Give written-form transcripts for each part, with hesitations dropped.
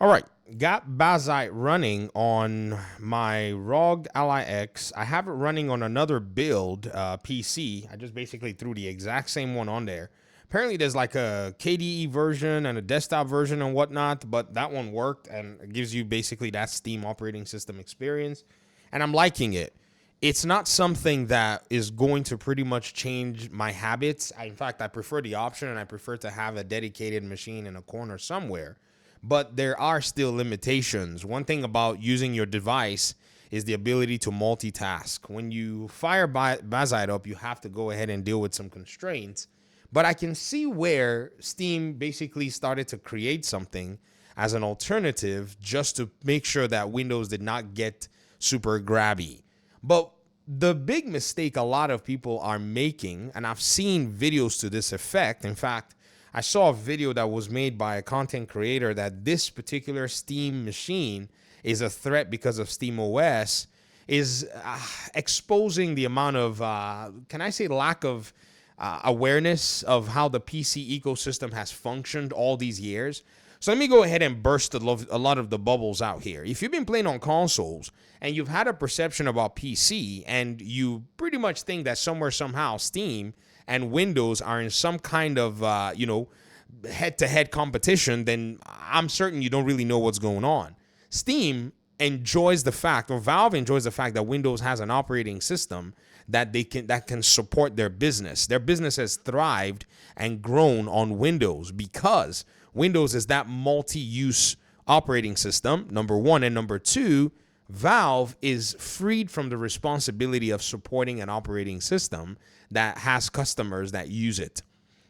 All right, got Bazite running on my ROG Ally X. I have it running on another build PC. I just basically threw the exact same one on there. Apparently, there's like a KDE version and a desktop version and whatnot, but that one worked and it gives you basically that Steam operating system experience. And I'm liking it. It's not something that is going to pretty much change my habits. In fact, I prefer the option and I prefer to have a dedicated machine in a corner somewhere. But there are still limitations. One thing about using your device is the ability to multitask. When you fire Bazite up, you have to go ahead and deal with some constraints. But I can see where Steam basically started to create something as an alternative just to make sure that Windows did not get super grabby. But the big mistake a lot of people are making, and I've seen videos to this effect. In fact, I saw a video that was made by a content creator that this particular Steam machine is a threat because of Steam OS, is exposing the amount of, can I say, lack of awareness of how the PC ecosystem has functioned all these years. So let me go ahead and burst a lot of the bubbles out here. If you've been playing on consoles and you've had a perception about PC and you pretty much think that somewhere, somehow, Steam and Windows are in some kind of, head-to-head competition, then I'm certain you don't really know what's going on. Steam enjoys the fact, or Valve enjoys the fact that Windows has an operating system that can support their business. Their business has thrived and grown on Windows because Windows is that multi-use operating system, number one, and number two, Valve is freed from the responsibility of supporting an operating system that has customers that use it.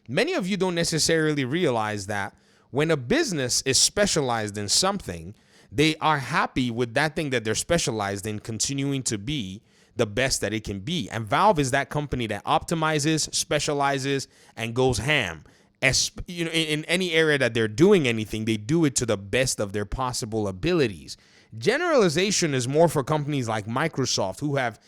Many of you don't necessarily realize that when a business is specialized in something, they are happy with that thing that they're specialized in continuing to be the best that it can be. And Valve is that company that optimizes, specializes, and goes ham. As you know, in any area that they're doing anything, they do it to the best of their possible abilities. Generalization is more for companies like Microsoft, who have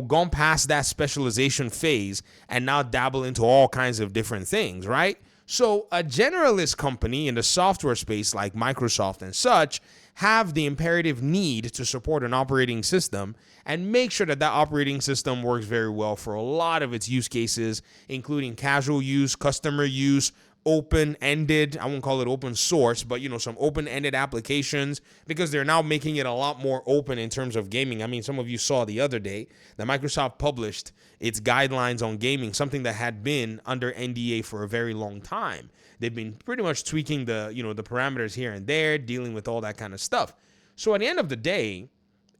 gone past that specialization phase and now dabble into all kinds of different things, right? So a generalist company in the software space like Microsoft and such have the imperative need to support an operating system and make sure that that operating system works very well for a lot of its use cases, including casual use, customer use, open-ended, I won't call it open source, but some open-ended applications, because they're now making it a lot more open in terms of gaming. I mean, some of you saw the other day that Microsoft published its guidelines on gaming, something that had been under NDA for a very long time. They've been pretty much tweaking the parameters here and there, dealing with all that kind of stuff. So at the end of the day,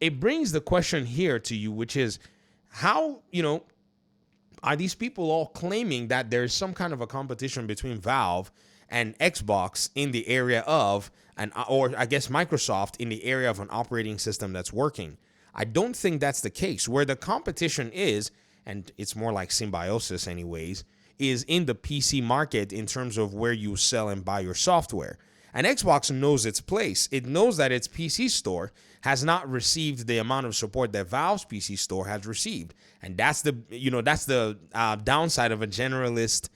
it brings the question here to you, which is how, are these people all claiming that there's some kind of a competition between Valve and Xbox in the area of, or I guess Microsoft in the area of an operating system that's working? I don't think that's the case. Where the competition is, and it's more like symbiosis anyways, is in the PC market in terms of where you sell and buy your software. And Xbox knows its place. It knows that its PC store has not received the amount of support that Valve's PC store has received. And that's the downside of a generalist,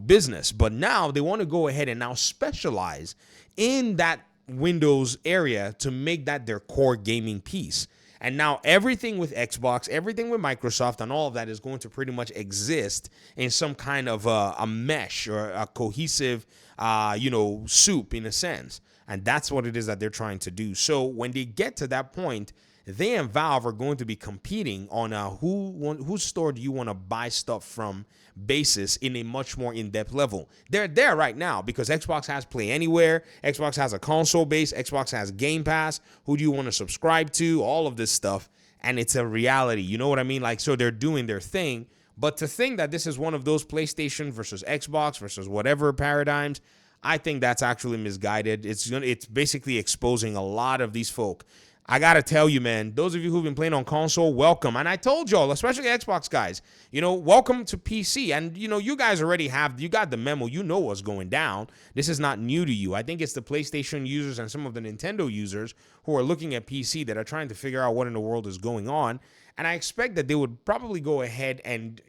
business. But now they want to go ahead and now specialize in that Windows area to make that their core gaming piece. And now everything with Xbox, everything with Microsoft, and all of that is going to pretty much exist in some kind of a mesh or a cohesive, soup in a sense. And that's what it is that they're trying to do. So when they get to that point, they and Valve are going to be competing on a whose store do you want to buy stuff from basis in a much more in-depth level. They're there right now because Xbox has Play Anywhere, Xbox has a console base, Xbox has Game Pass. Who do you want to subscribe to? All of this stuff. And it's a reality. You know what I mean? Like, so they're doing their thing. But to think that this is one of those PlayStation versus Xbox versus whatever paradigms, I think that's actually misguided. It's basically exposing a lot of these folk. I got to tell you, man, those of you who've been playing on console, welcome. And I told y'all, especially Xbox guys, welcome to PC. And, you guys you got the memo. You know what's going down. This is not new to you. I think it's the PlayStation users and some of the Nintendo users who are looking at PC that are trying to figure out what in the world is going on. And I expect that they would probably go ahead and,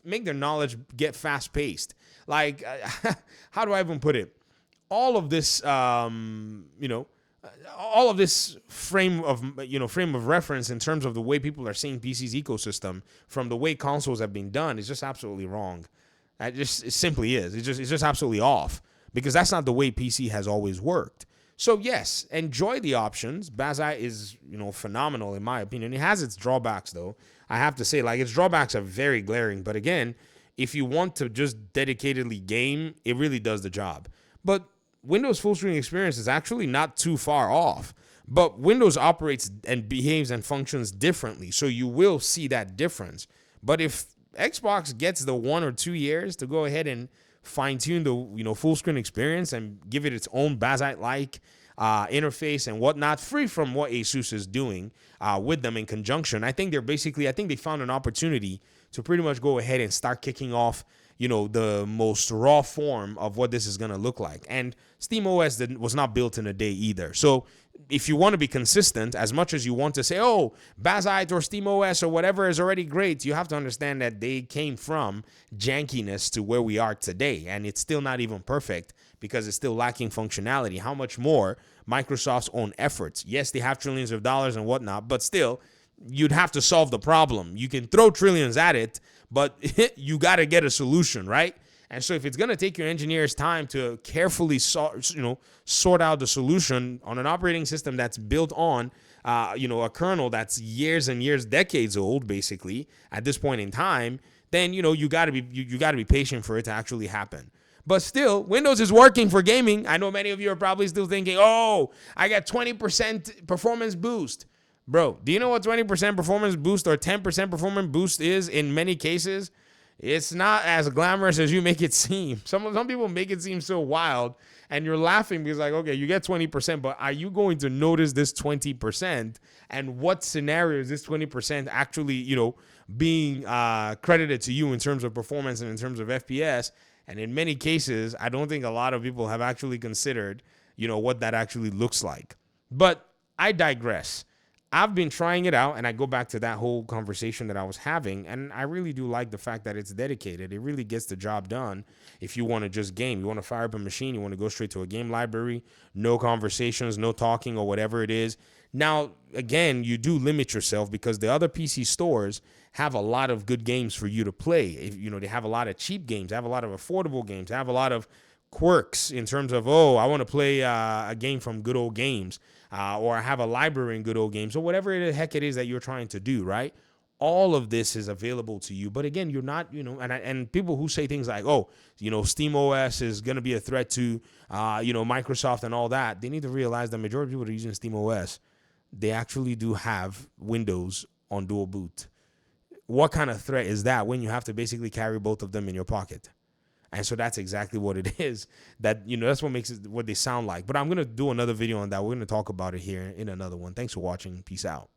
make their knowledge get fast-paced. Like, how do I even put it? all of this, all of this frame of reference in terms of the way people are seeing PC's ecosystem from the way consoles have been done is just absolutely wrong. It simply is. It's just absolutely off, because that's not the way PC has always worked. So yes, enjoy the options. Bazite is, phenomenal in my opinion. It has its drawbacks though. I have to say, like, its drawbacks are very glaring. But again, if you want to just dedicatedly game, it really does the job. But Windows full screen experience is actually not too far off. But Windows operates and behaves and functions differently, so you will see that difference. But if Xbox gets the 1 or 2 years to go ahead and fine-tune the full screen experience and give it its own Bazite-like interface and whatnot, free from what Asus is doing with them in conjunction, I think they found an opportunity to pretty much go ahead and start kicking off the most raw form of what this is going to look like. And SteamOS was not built in a day either. So if you want to be consistent, as much as you want to say, oh, Bazite or SteamOS or whatever is already great, you have to understand that they came from jankiness to where we are today. And it's still not even perfect because it's still lacking functionality. How much more Microsoft's own efforts? Yes, they have trillions of dollars and whatnot, but still, you'd have to solve the problem. You can throw trillions at it, but you got to get a solution, right? And so if it's going to take your engineers time to carefully sort out the solution on an operating system that's built on a kernel that's years and years, decades old, basically, at this point in time, then you got to be patient for it to actually happen. But still, Windows is working for gaming. I know many of you are probably still thinking, oh, I got 20% performance boost. Bro, do you know what 20% performance boost or 10% performance boost is in many cases? It's not as glamorous as you make it seem. Some people make it seem so wild, and you're laughing because, like, okay, you get 20%, but are you going to notice this 20%? And what scenario is this 20% actually, being credited to you in terms of performance and in terms of FPS? And in many cases, I don't think a lot of people have actually considered, what that actually looks like. But I digress. I've been trying it out, and I go back to that whole conversation that I was having, and I really do like the fact that it's dedicated. It really gets the job done. If you want to just game, you want to fire up a machine, you want to go straight to a game library, no conversations, no talking or whatever it is. Now, again, you do limit yourself because the other PC stores have a lot of good games for you to play. They have a lot of cheap games, they have a lot of affordable games, they have a lot of quirks in terms of, oh, I want to play a game from Good Old Games. Or have a library in Good Old Games, or whatever the heck it is that you're trying to do, right? All of this is available to you. But again, you're not, and people who say things like, oh, SteamOS is going to be a threat to, Microsoft and all that, they need to realize the majority of people that are using SteamOS, they actually do have Windows on dual boot. What kind of threat is that when you have to basically carry both of them in your pocket? And so that's exactly what it is. That's what makes it what they sound like. But I'm going to do another video on that. We're going to talk about it here in another one. Thanks for watching. Peace out.